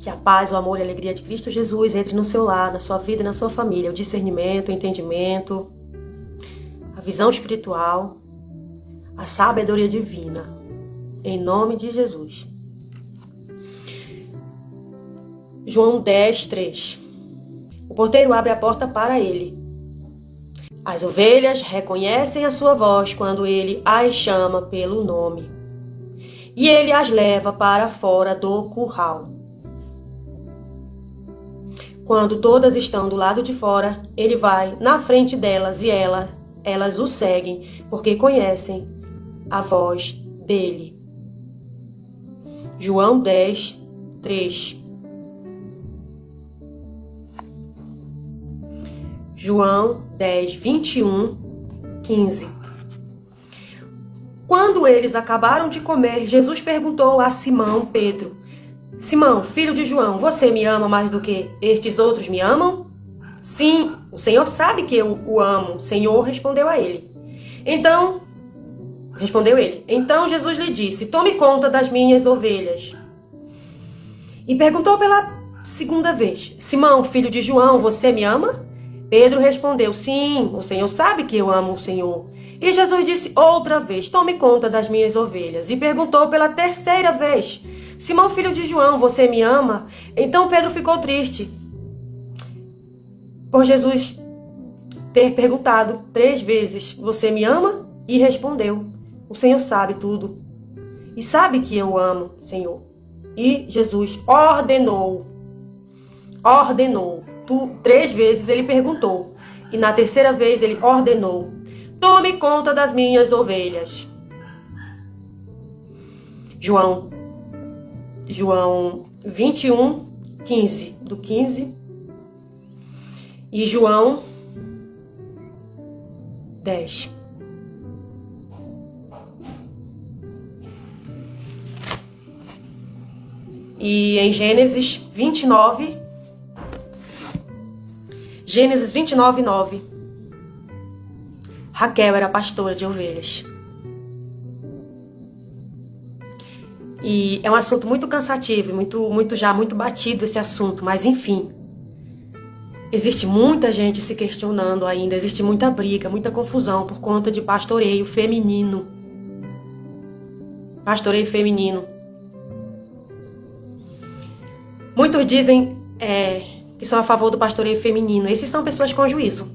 Que a paz, o amor e a alegria de Cristo Jesus entre no seu lar, na sua vida e na sua família. O discernimento, o entendimento, a visão espiritual, a sabedoria divina. Em nome de Jesus. João 10, 3. O porteiro abre a porta para ele. As ovelhas reconhecem a sua voz quando ele as chama pelo nome. E ele as leva para fora do curral. Quando todas estão do lado de fora, ele vai na frente delas e elas o seguem, porque conhecem a voz dele. João 10, 3. João 10, 21, 15. Quando eles acabaram de comer, Jesus perguntou a Simão Pedro: Simão, filho de João, você me ama mais do que estes outros me amam? Sim, o Senhor sabe que eu o amo. O Senhor respondeu ele. Então Jesus lhe disse: tome conta das minhas ovelhas. E perguntou pela segunda vez: Simão, filho de João, você me ama? Pedro respondeu: sim, o Senhor sabe que eu amo o Senhor. E Jesus disse outra vez: tome conta das minhas ovelhas. E perguntou pela terceira vez: Simão, filho de João, você me ama? Então Pedro ficou triste por Jesus ter perguntado 3 vezes: você me ama? E respondeu: o Senhor sabe tudo. E sabe que eu amo, Senhor. E Jesus ordenou. 3 vezes ele perguntou. E na terceira vez ele ordenou: tome conta das minhas ovelhas. João 21, 15. Do 15. E João 10. E em Gênesis 29, 9. Raquel era pastora de ovelhas. E é um assunto muito cansativo, muito batido esse assunto, mas enfim. Existe muita gente se questionando ainda, existe muita briga, muita confusão por conta de pastoreio feminino. Pastoreio feminino. Muitos dizem que são a favor do pastoreio feminino. Esses são pessoas com juízo.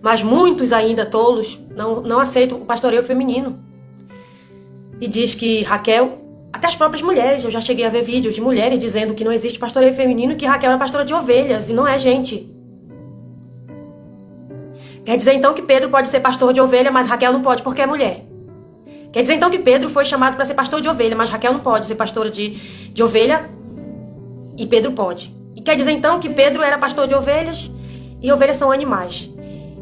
Mas muitos ainda tolos não aceitam o pastoreio feminino. E diz que Raquel, até as próprias mulheres, eu já cheguei a ver vídeos de mulheres dizendo que não existe pastoreio feminino e que Raquel é pastora de ovelhas, e não é, gente. Quer dizer então que Pedro pode ser pastor de ovelha, mas Raquel não pode porque é mulher. Quer dizer então que Pedro foi chamado para ser pastor de ovelha, mas Raquel não pode ser pastora de ovelha e Pedro pode. E quer dizer então que Pedro era pastor de ovelhas e ovelhas são animais.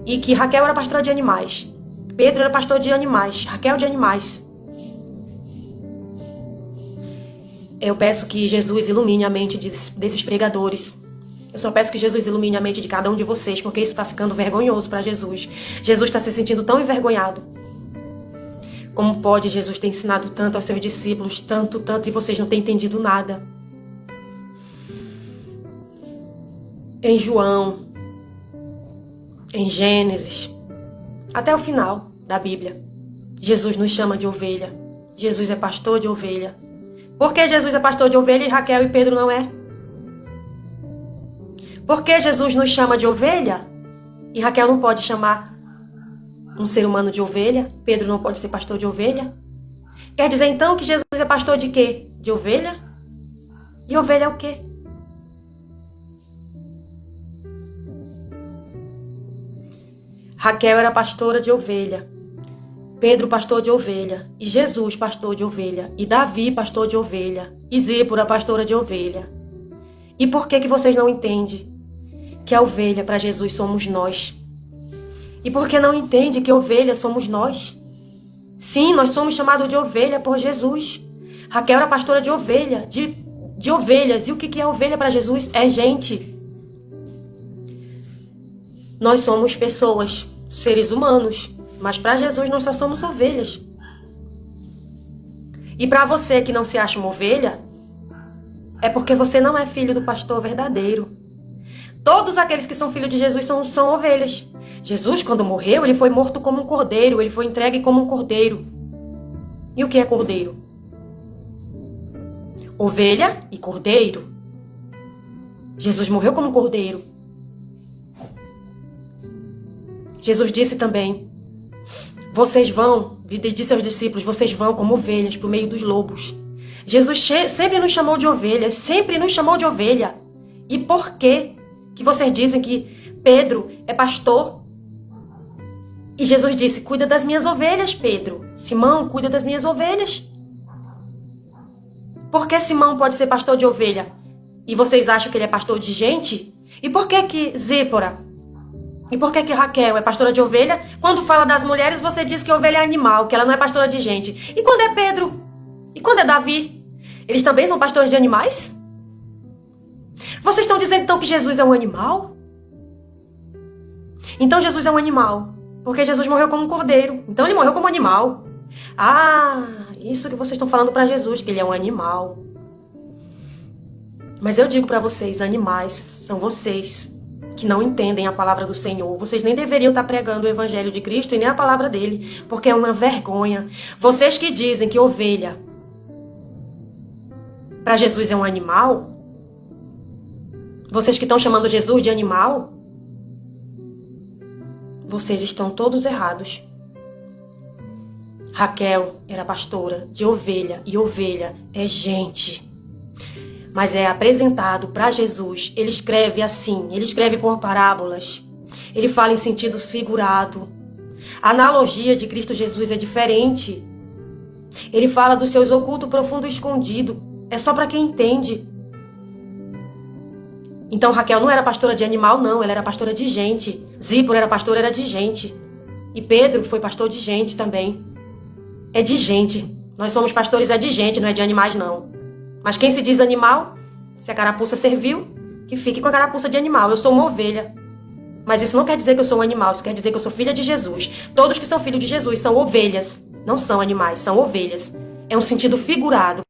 E que Raquel era pastora de animais. Pedro era pastor de animais, Raquel de animais. Eu peço que Jesus ilumine a mente desses pregadores. Eu só peço que Jesus ilumine a mente de cada um de vocês, porque isso está ficando vergonhoso para Jesus. Jesus está se sentindo tão envergonhado. Como pode Jesus ter ensinado tanto aos seus discípulos, tanto, e vocês não têm entendido nada? Em João, em Gênesis, até o final da Bíblia, Jesus nos chama de ovelha. Jesus é pastor de ovelha. Por que Jesus é pastor de ovelha e Raquel e Pedro não é? Por que Jesus nos chama de ovelha e Raquel não pode chamar um ser humano de ovelha? Pedro não pode ser pastor de ovelha? Quer dizer então que Jesus é pastor de quê? De ovelha? E ovelha é o quê? Raquel era pastora de ovelha. Pedro, pastor de ovelha, e Jesus, pastor de ovelha, e Davi, pastor de ovelha, e Zípora, pastora de ovelha. E por que vocês não entendem que a ovelha para Jesus somos nós? E por que não entende que ovelha somos nós? Sim, nós somos chamados de ovelha por Jesus. Raquel era pastora de ovelha, de ovelhas. E o que é ovelha para Jesus? É gente. Nós somos pessoas, seres humanos. Mas para Jesus nós só somos ovelhas. E para você que não se acha uma ovelha, é porque você não é filho do pastor verdadeiro. Todos aqueles que são filhos de Jesus são ovelhas. Jesus, quando morreu, ele foi morto como um cordeiro, ele foi entregue como um cordeiro. E o que é cordeiro? Ovelha e cordeiro. Jesus morreu como um cordeiro. Jesus disse também, vocês vão, disse aos discípulos, vocês vão como ovelhas para o meio dos lobos. Jesus sempre nos chamou de ovelhas, sempre nos chamou de ovelha. E por que vocês dizem que Pedro é pastor? E Jesus disse, cuida das minhas ovelhas, Pedro. Simão, cuida das minhas ovelhas. Por que Simão pode ser pastor de ovelha? E vocês acham que ele é pastor de gente? E por que Zípora? E por que Raquel é pastora de ovelha? Quando fala das mulheres, você diz que ovelha é animal, que ela não é pastora de gente. E quando é Pedro? E quando é Davi? Eles também são pastores de animais? Vocês estão dizendo então que Jesus é um animal? Então Jesus é um animal, porque Jesus morreu como um cordeiro. Então ele morreu como animal. Ah, isso que vocês estão falando para Jesus, que ele é um animal. Mas eu digo para vocês, animais são vocês que não entendem a palavra do Senhor. Vocês nem deveriam estar pregando o evangelho de Cristo e nem a palavra dele, porque é uma vergonha. Vocês que dizem que ovelha para Jesus é um animal, vocês que estão chamando Jesus de animal, vocês estão todos errados. Raquel era pastora de ovelha, e ovelha é gente. Mas é apresentado para Jesus. Ele escreve assim, ele escreve por parábolas. Ele fala em sentido figurado. A analogia de Cristo Jesus é diferente. Ele fala dos seus oculto, profundo e escondido. É só para quem entende. Então Raquel não era pastora de animal, não. Ela era pastora de gente. Zípora era pastora, era de gente. E Pedro foi pastor de gente também. É de gente. Nós somos pastores, é de gente, não é de animais, não. Mas quem se diz animal, se a carapuça serviu, que fique com a carapuça de animal. Eu sou uma ovelha. Mas isso não quer dizer que eu sou um animal, isso quer dizer que eu sou filha de Jesus. Todos que são filhos de Jesus são ovelhas. Não são animais, são ovelhas. É um sentido figurado.